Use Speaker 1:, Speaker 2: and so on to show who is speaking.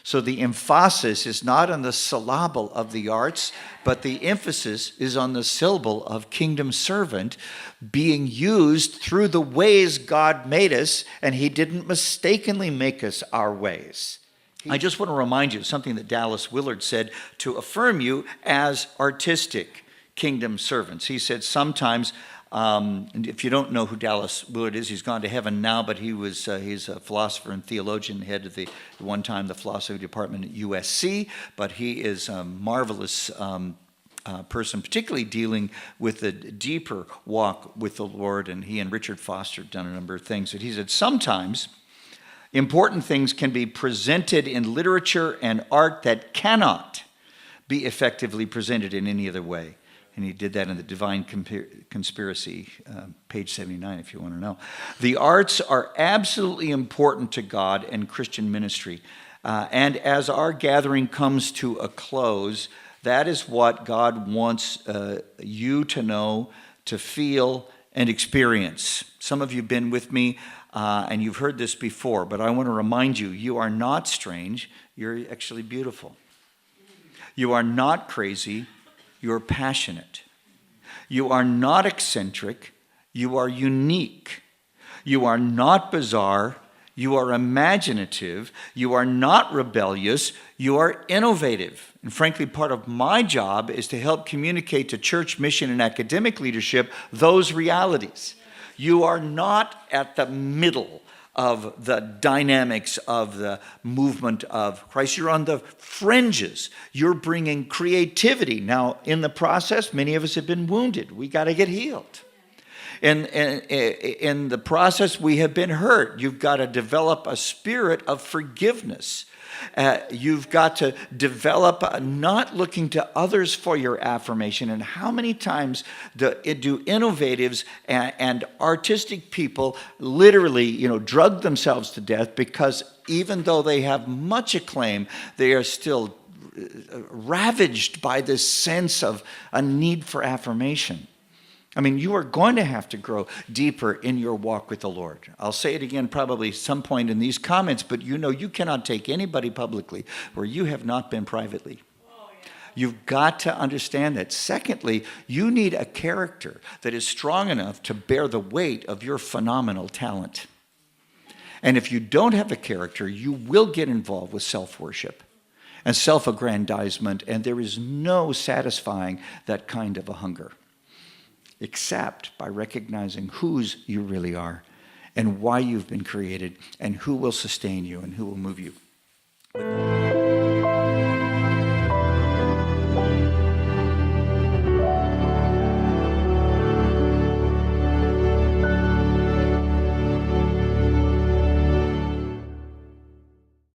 Speaker 1: So the emphasis is not on the syllable of the arts, but the emphasis is on the syllable of kingdom servant being used through the ways God made us, and he didn't mistakenly make us our ways. I just want to remind you of something that Dallas Willard said to affirm you as artistic kingdom servants. He said sometimes, and if you don't know who Dallas Willard is, he's gone to heaven now, but he's a philosopher and theologian, head of the one time the philosophy department at USC, but he is a marvelous person, particularly dealing with the deeper walk with the Lord, and he and Richard Foster have done a number of things. But he said sometimes important things can be presented in literature and art that cannot be effectively presented in any other way. And he did that in the Divine Conspiracy, page 79, if you want to know. The arts are absolutely important to God and Christian ministry. And as our gathering comes to a close, that is what God wants you to know, to feel, and experience. Some of you have been with me, and you've heard this before, but I want to remind you, you are not strange. You're actually beautiful. You are not crazy. You're passionate. You are not eccentric. You are unique. You are not bizarre. You are imaginative. You are not rebellious. You are innovative. And frankly, part of my job is to help communicate to church, mission, and academic leadership those realities. You are not at the middle of the dynamics of the movement of Christ. You're on the fringes. You're bringing creativity. Now, in the process, many of us have been wounded. We got to get healed. In the process, we have been hurt. You've got to develop a spirit of forgiveness. You've got to develop not looking to others for your affirmation. And how many times do innovatives and artistic people literally, drug themselves to death because even though they have much acclaim, they are still ravaged by this sense of a need for affirmation. I mean, you are going to have to grow deeper in your walk with the Lord. I'll say it again probably some point in these comments, but you cannot take anybody publicly where you have not been privately. You've got to understand that. Secondly, you need a character that is strong enough to bear the weight of your phenomenal talent. And if you don't have a character, you will get involved with self-worship and self-aggrandizement, and there is no satisfying that kind of a hunger, except by recognizing whose you really are and why you've been created and who will sustain you and who will move you.